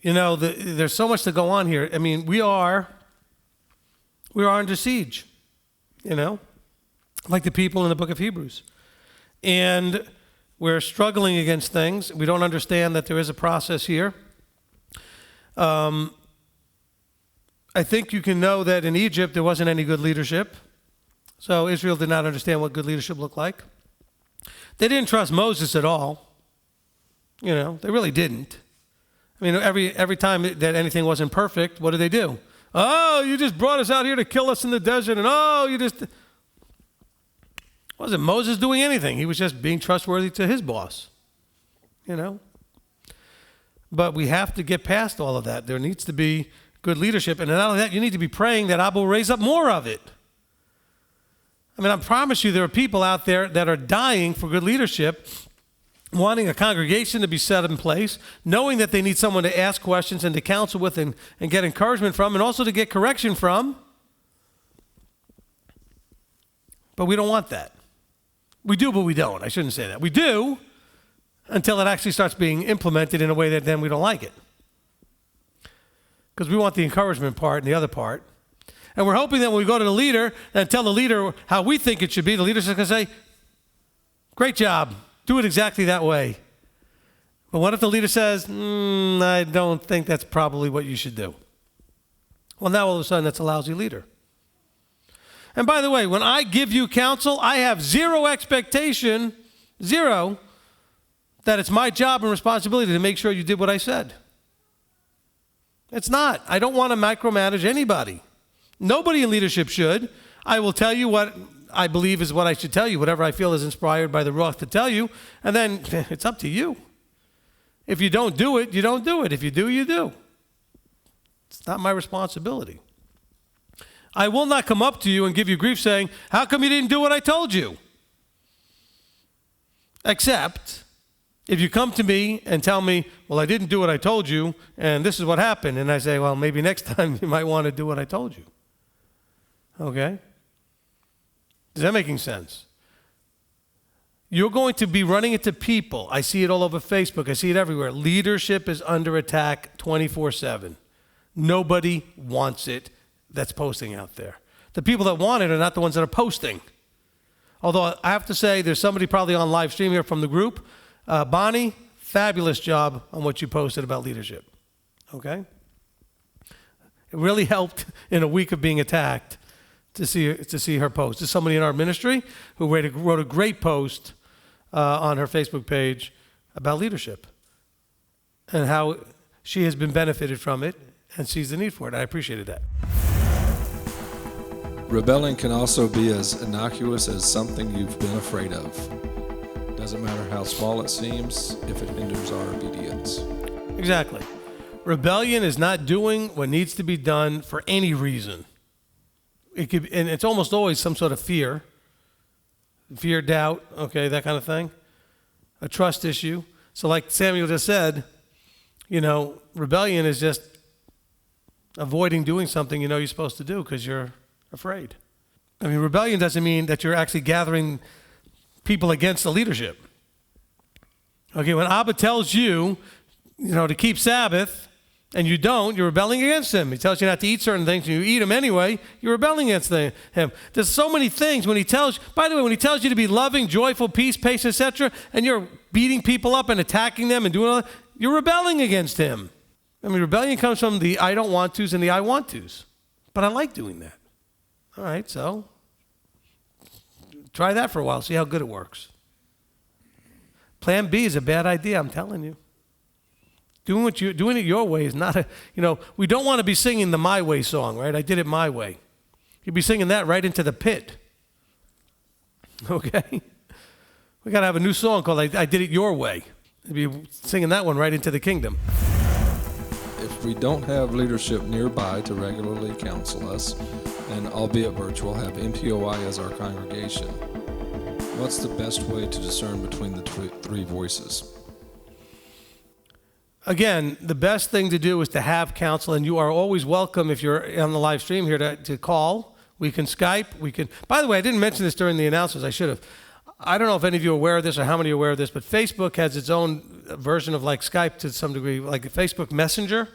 There's so much to go on here. I mean, we are under siege, like the people in the book of Hebrews. And we're struggling against things. We don't understand that there is a process here. I think you can know that in Egypt there wasn't any good leadership. So Israel did not understand what good leadership looked like. They didn't trust Moses at all. They really didn't. I mean, every time that anything wasn't perfect, what did they do? Oh, you just brought us out here to kill us in the desert, and wasn't Moses doing anything. He was just being trustworthy to his boss, But we have to get past all of that. There needs to be good leadership, and not only that, you need to be praying that Abba will raise up more of it. I mean, I promise you there are people out there that are dying for good leadership, wanting a congregation to be set in place, knowing that they need someone to ask questions and to counsel with and get encouragement from, and also to get correction from. But we don't want that. We do, but we don't. I shouldn't say that. We do until it actually starts being implemented in a way that then we don't like it. Because we want the encouragement part and the other part. And we're hoping that when we go to the leader and tell the leader how we think it should be, the leader's just going to say, great job. Do it exactly that way. But what if the leader says, I don't think that's probably what you should do? Well, now all of a sudden that's a lousy leader. And by the way, when I give you counsel, I have zero expectation, that it's my job and responsibility to make sure you did what I said. It's not. I don't want to micromanage anybody. Nobody in leadership should. I will tell you what I believe is what I should tell you, whatever I feel is inspired by the Ruach to tell you, and then it's up to you. If you don't do it, you don't do it. If you do, you do. It's not my responsibility. I will not come up to you and give you grief saying, how come you didn't do what I told you? Except if you come to me and tell me, well, I didn't do what I told you, and this is what happened, and I say, well, maybe next time you might want to do what I told you. Okay? Is that making sense? You're going to be running into people. I see it all over Facebook. I see it everywhere. Leadership is under attack 24/7. Nobody wants it that's posting out there. The people that want it are not the ones that are posting. Although I have to say there's somebody probably on live stream here from the group. Bonnie, fabulous job on what you posted about leadership. Okay? It really helped in a week of being attacked to see her post. There's somebody in our ministry who wrote a great post on her Facebook page about leadership and how she has been benefited from it and sees the need for it. I appreciated that. Rebelling can also be as innocuous as something you've been afraid of. Doesn't matter how small it seems if it hinders our obedience. Exactly. Rebellion is not doing what needs to be done for any reason. And it's almost always some sort of fear, doubt, okay, that kind of thing, a trust issue. So like Samuel just said, rebellion is just avoiding doing something you're supposed to do because you're afraid. I mean, rebellion doesn't mean that you're actually gathering people against the leadership. Okay, when Abba tells you, to keep Sabbath, and you don't, you're rebelling against him. He tells you not to eat certain things, and you eat them anyway, you're rebelling against him. There's so many things when he tells you to be loving, joyful, peace, patience, etc., and you're beating people up and attacking them and doing all that, you're rebelling against him. I mean, rebellion comes from the I don't want tos and the I want tos. But I like doing that. All right, so try that for a while, see how good it works. Plan B is a bad idea, I'm telling you. Doing it your way is not we don't want to be singing the My Way song, right? I did it my way. You'd be singing that right into the pit. Okay? We got to have a new song called I Did It Your Way. You'd be singing that one right into the kingdom. If we don't have leadership nearby to regularly counsel us, and albeit virtual, have MPOI as our congregation, what's the best way to discern between the three voices? Again, the best thing to do is to have counsel, and you are always welcome if you're on the live stream here to call. We can Skype. By the way, I didn't mention this during the announcements. I should have. I don't know if any of you are aware of this or how many are aware of this, but Facebook has its own version of like Skype to some degree, like a Facebook Messenger.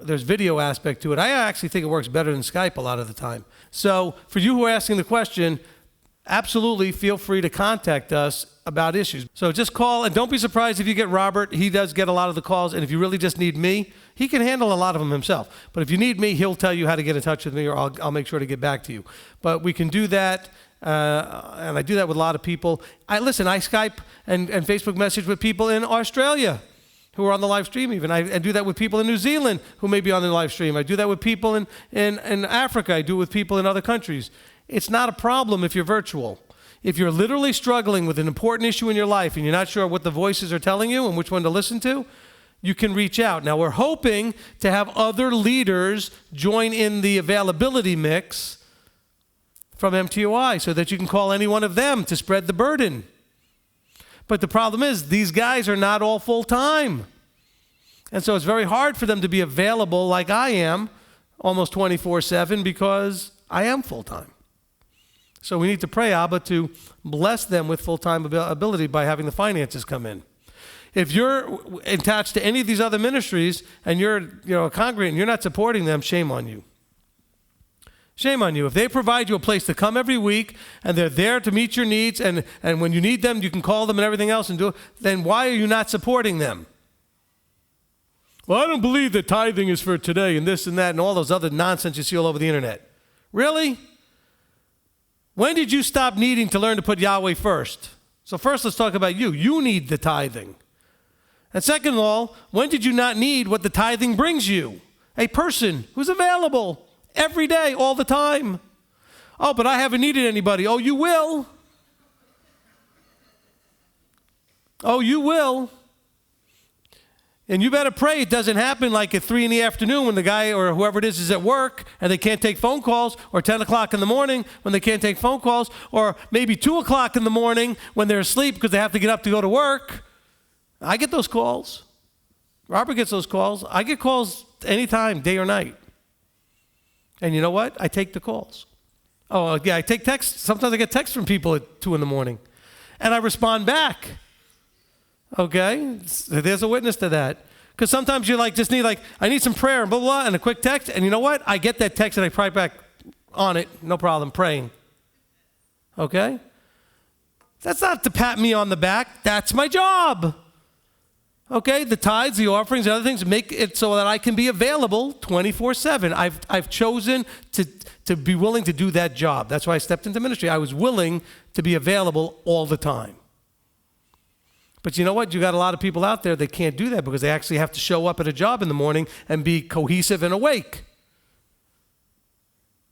There's video aspect to it. I actually think it works better than Skype a lot of the time. So for you who are asking the question, absolutely feel free to contact us about issues. So just call, and don't be surprised if you get Robert. He does get a lot of the calls, and if you really just need me, he can handle a lot of them himself. But if you need me, he'll tell you how to get in touch with me, or I'll make sure to get back to you. But we can do that, and I do that with a lot of people. I Skype and Facebook message with people in Australia who are on the live stream even. I do that with people in New Zealand who may be on the live stream. I do that with people in Africa. I do it with people in other countries. It's not a problem if you're virtual. If you're literally struggling with an important issue in your life and you're not sure what the voices are telling you and which one to listen to, you can reach out. Now, we're hoping to have other leaders join in the availability mix from MTOI so that you can call any one of them to spread the burden. But the problem is these guys are not all full-time. And so it's very hard for them to be available like I am almost 24/7 because I am full-time. So we need to pray, Abba, to bless them with full-time ability by having the finances come in. If you're attached to any of these other ministries and you're a congregant and you're not supporting them, shame on you. Shame on you. If they provide you a place to come every week and they're there to meet your needs and when you need them, you can call them and everything else and do it, then why are you not supporting them? Well, I don't believe that tithing is for today and this and that and all those other nonsense you see all over the internet. Really? When did you stop needing to learn to put Yahweh first? So first, let's talk about you. You need the tithing. And second of all, when did you not need what the tithing brings you? A person who's available every day, all the time. Oh, but I haven't needed anybody. Oh, you will. Oh, you will. And you better pray it doesn't happen like at 3 p.m. when the guy or whoever it is at work and they can't take phone calls, or 10 o'clock in the morning when they can't take phone calls, or maybe 2 o'clock in the morning when they're asleep because they have to get up to go to work. I get those calls. Robert gets those calls. I get calls anytime, day or night. And you know what? I take the calls. Oh, yeah, I take texts. Sometimes I get texts from people at 2 a.m. and I respond back. Okay, there's a witness to that. Because sometimes you just need I need some prayer and blah, blah, and a quick text. And you know what? I get that text and I pray back on it. No problem, praying. Okay? That's not to pat me on the back. That's my job. Okay, the tithes, the offerings, the other things, make it so that I can be available 24/7. I've chosen to be willing to do that job. That's why I stepped into ministry. I was willing to be available all the time. But you know what? You got a lot of people out there that can't do that because they actually have to show up at a job in the morning and be cohesive and awake.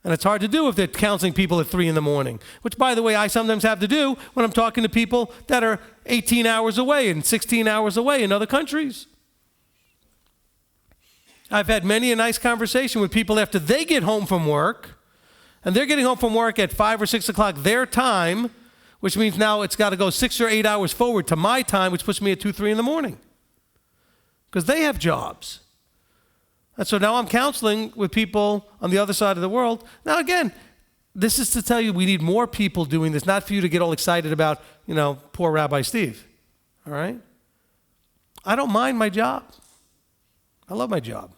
And it's hard to do if they're counseling people at 3 a.m, which, by the way, I sometimes have to do when I'm talking to people that are 18 hours away and 16 hours away in other countries. I've had many a nice conversation with people after they get home from work, and they're getting home from work at 5 or 6 o'clock their time, which means now it's got to go 6 or 8 hours forward to my time, which puts me at 2, 3 in the morning. Because they have jobs. And so now I'm counseling with people on the other side of the world. Now again, this is to tell you we need more people doing this, not for you to get all excited about, poor Rabbi Steve. All right? I don't mind my job. I love my job.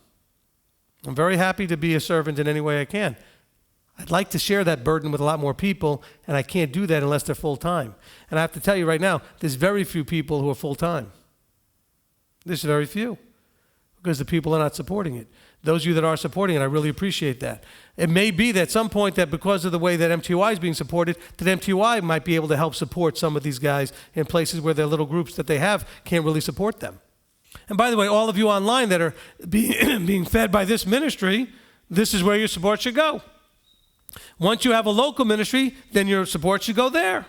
I'm very happy to be a servant in any way I can. I'd like to share that burden with a lot more people, and I can't do that unless they're full-time. And I have to tell you right now, there's very few people who are full-time. There's very few, because the people are not supporting it. Those of you that are supporting it, I really appreciate that. It may be that at some point that because of the way that MTOI is being supported, that MTOI might be able to help support some of these guys in places where their little groups that they have can't really support them. And by the way, all of you online that are being fed by this ministry, this is where your support should go. Once you have a local ministry, then your support should go there.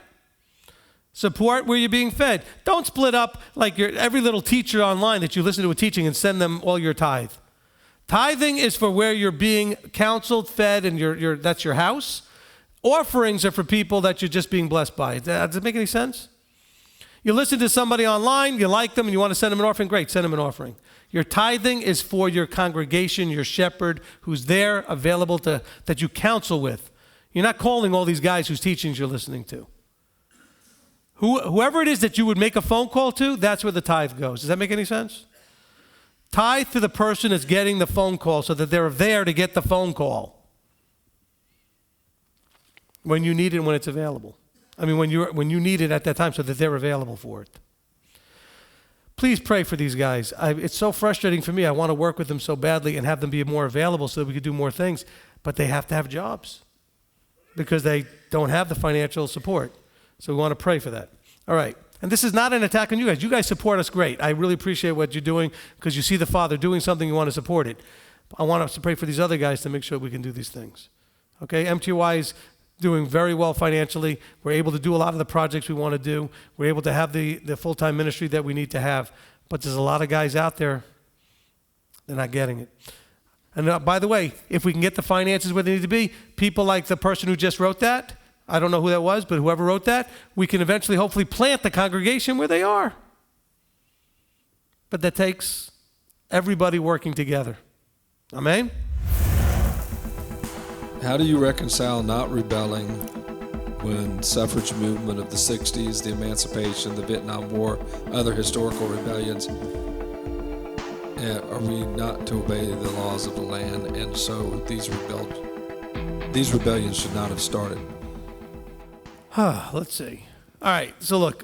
Support where you're being fed. Don't split up like every little teacher online that you listen to a teaching and send them all your tithe. Tithing is for where you're being counseled, fed, and that's your house. Offerings are for people that you're just being blessed by. Does it make any sense? You listen to somebody online, you like them, and you want to send them an offering, great, send them an offering. Your tithing is for your congregation, your shepherd, who's there, available that you counsel with. You're not calling all these guys whose teachings you're listening to. Whoever it is that you would make a phone call to, that's where the tithe goes. Does that make any sense? Tithe to the person that's getting the phone call so that they're there to get the phone call when you need it and when it's available. I mean, when you need it at that time so that they're available for it. Please pray for these guys. It's so frustrating for me. I want to work with them so badly and have them be more available so that we could do more things, but they have to have jobs because they don't have the financial support. So we want to pray for that. All right. And this is not an attack on you guys. You guys support us great. I really appreciate what you're doing because you see the Father doing something, you want to support it. I want us to pray for these other guys to make sure we can do these things. Okay? MTY is doing very well financially. We're able to do a lot of the projects we want to do. We're able to have the full-time ministry that we need to have. But there's a lot of guys out there, they're not getting it. And by the way, if we can get the finances where they need to be, people like the person who just wrote that, I don't know who that was, but whoever wrote that, we can eventually hopefully plant the congregation where they are. But that takes everybody working together. Amen? How do you reconcile not rebelling when suffrage movement of the 60s, the emancipation, the Vietnam War, other historical rebellions, are we not to obey the laws of the land? And so these rebellions should not have started. Let's see. All right. So look,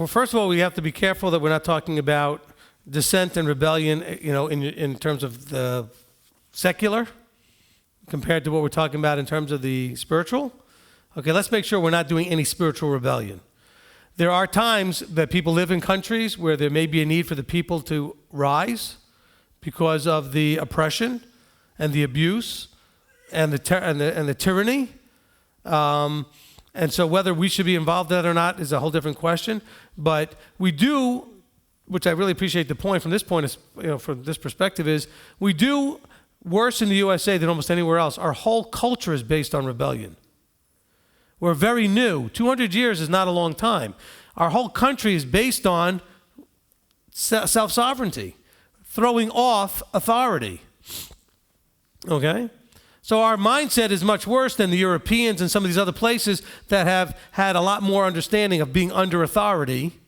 first of all, we have to be careful that we're not talking about dissent and rebellion, in terms of the secular compared to what we're talking about in terms of the spiritual. Okay, let's make sure we're not doing any spiritual rebellion. There are times that people live in countries where there may be a need for the people to rise because of the oppression and the abuse and the tyranny. And so whether we should be involved in that or not is a whole different question. But we do, which I really appreciate the point from this point, is, from this perspective, is we do worse in the USA than almost anywhere else. Our whole culture is based on rebellion. We're very new. 200 years is not a long time. Our whole country is based on self-sovereignty, throwing off authority. Okay? So our mindset is much worse than the Europeans and some of these other places that have had a lot more understanding of being under authority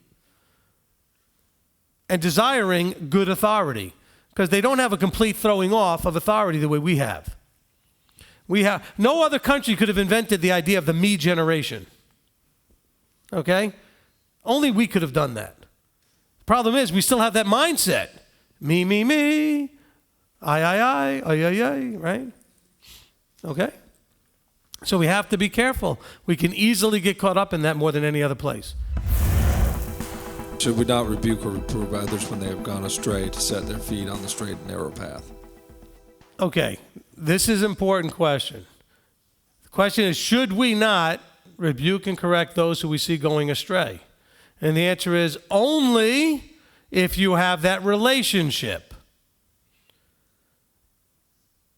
and desiring good authority, because they don't have a complete throwing off of authority the way we have. No other country could have invented the idea of the me generation. Okay? Only we could have done that. The problem is we still have that mindset. Me, me, me. I, right? Okay? So we have to be careful. We can easily get caught up in that more than any other place. Should we not rebuke or reprove others when they have gone astray to set their feet on the straight and narrow path? Okay, this is an important question. The question is, should we not rebuke and correct those who we see going astray? And the answer is only if you have that relationship.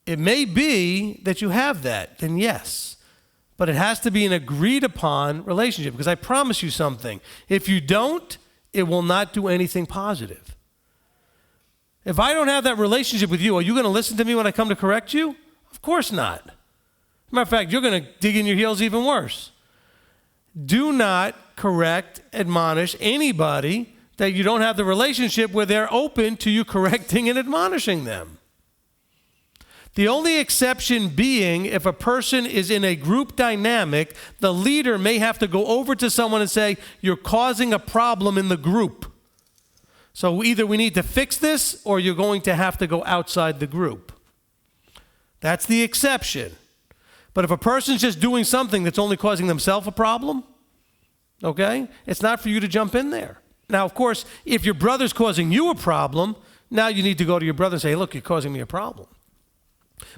It may be that you have that, then yes. But it has to be an agreed upon relationship, because I promise you something. If you don't, it will not do anything positive. If I don't have that relationship with you, are you going to listen to me when I come to correct you? Of course not. Matter of fact, you're going to dig in your heels even worse. Do not correct, admonish anybody that you don't have the relationship where they're open to you correcting and admonishing them. The only exception being if a person is in a group dynamic, the leader may have to go over to someone and say, you're causing a problem in the group. So either we need to fix this or you're going to have to go outside the group. That's the exception. But if a person's just doing something that's only causing themselves a problem, okay, it's not for you to jump in there. Now, of course, if your brother's causing you a problem, now you need to go to your brother and say, hey, look, you're causing me a problem.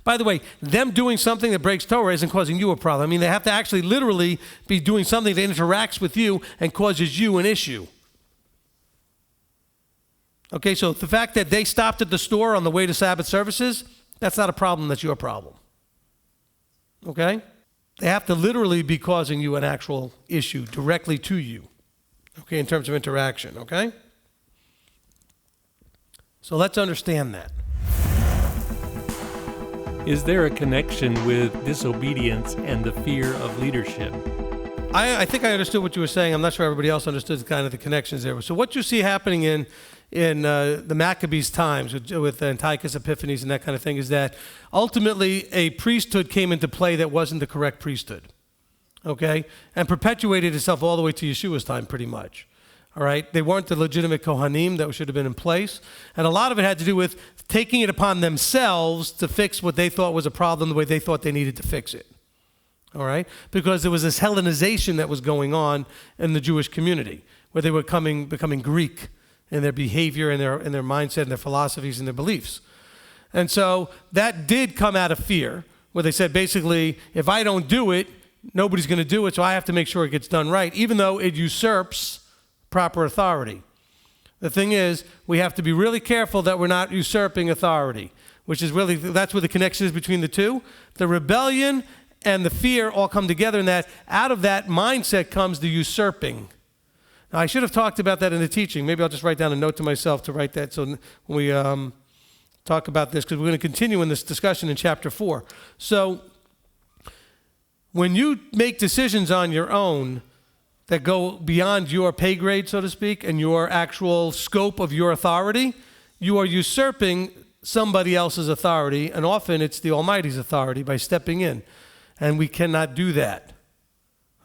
By the way, them doing something that breaks Torah isn't causing you a problem. I mean, they have to actually literally be doing something that interacts with you and causes you an issue. Okay, so the fact that they stopped at the store on the way to Sabbath services, that's not a problem, that's your problem. Okay? They have to literally be causing you an actual issue directly to you. Okay, in terms of interaction, okay? So let's understand that. Is there a connection with disobedience and the fear of leadership? I think I understood what you were saying. I'm not sure everybody else understood kind of the connections there. So what you see happening in the Maccabees' times with Antiochus Epiphanes and that kind of thing is that ultimately a priesthood came into play that wasn't the correct priesthood, okay, and perpetuated itself all the way to Yeshua's time pretty much. All right, they weren't the legitimate Kohanim that should have been in place. And a lot of it had to do with taking it upon themselves to fix what they thought was a problem the way they thought they needed to fix it. All right, because there was this Hellenization that was going on in the Jewish community where they were becoming Greek in their behavior and their mindset and their philosophies and their beliefs. And so that did come out of fear where they said basically, if I don't do it, nobody's going to do it, so I have to make sure it gets done right, even though it usurps proper authority. The thing is, we have to be really careful that we're not usurping authority, which is really, that's where the connection is between the two. The rebellion and the fear all come together, and that out of that mindset comes the usurping. Now, I should have talked about that in the teaching. Maybe I'll just write down a note to myself to write that so when we talk about this, because we're going to continue in this discussion in chapter 4. So when you make decisions on your own that go beyond your pay grade, so to speak, and your actual scope of your authority, you are usurping somebody else's authority, and often it's the Almighty's authority by stepping in. And we cannot do that.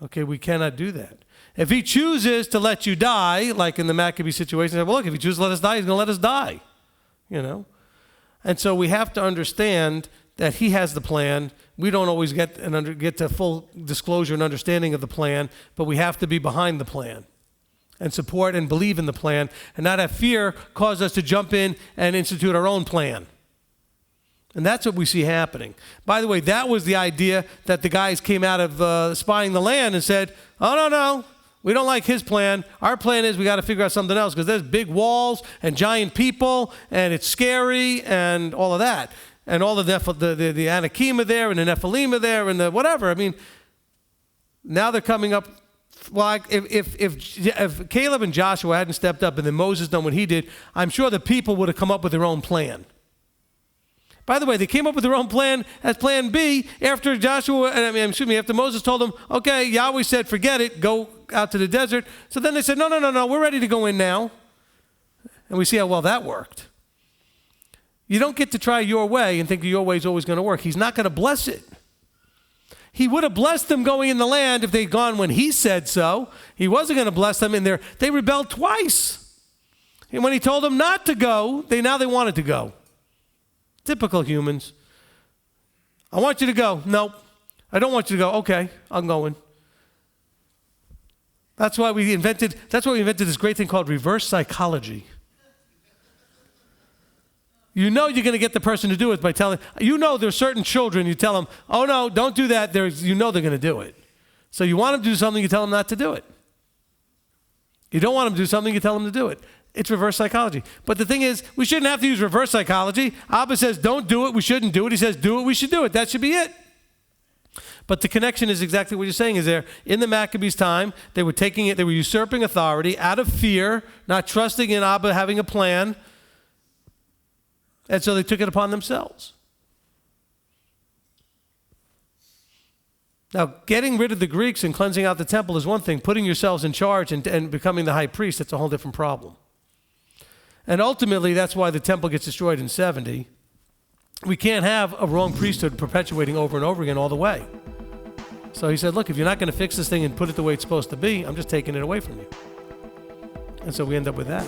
Okay, we cannot do that. If he chooses to let you die, like in the Maccabee situation, well, look, if he chooses to let us die, he's going to let us die, you know. And so we have to understand that he has the plan. We don't always get to full disclosure and understanding of the plan, but we have to be behind the plan and support and believe in the plan and not have fear cause us to jump in and institute our own plan. And that's what we see happening. By the way, that was the idea that the guys came out of spying the land and said, oh, no, we don't like his plan. Our plan is we got to figure out something else because there's big walls and giant people and it's scary and all of that. And all the Anakim are there and the Nephilim are there and the whatever. I mean, now they're coming up. Well, if Caleb and Joshua hadn't stepped up and then Moses done what he did, I'm sure the people would have come up with their own plan. By the way, they came up with their own plan as plan B after after Moses told them, okay, Yahweh said, forget it, go out to the desert. So then they said, no, we're ready to go in now. And we see how well that worked. You don't get to try your way and think your way is always going to work. He's not going to bless it. He would have blessed them going in the land if they'd gone when he said so. He wasn't going to bless them in there. They rebelled twice. And when he told them not to go, they wanted to go. Typical humans. I want you to go. No, I don't want you to go. Okay, I'm going. That's why we invented this great thing called reverse psychology. You know you're going to get the person to do it by telling, there's certain children, you tell them, oh no, don't do that. They're going to do it. So you want them to do something, you tell them not to do it. You don't want them to do something, you tell them to do it. It's reverse psychology. But the thing is, we shouldn't have to use reverse psychology. Abba says, don't do it, we shouldn't do it. He says, do it, we should do it. That should be it. But the connection is exactly what you're saying is there. In the Maccabees' time, they were usurping authority out of fear, not trusting in Abba having a plan. And so they took it upon themselves. Now, getting rid of the Greeks and cleansing out the temple is one thing. Putting yourselves in charge and becoming the high priest, that's a whole different problem. And ultimately, that's why the temple gets destroyed in 70. We can't have a wrong priesthood perpetuating over and over again all the way. So he said, look, if you're not going to fix this thing and put it the way it's supposed to be, I'm just taking it away from you. And so we end up with that.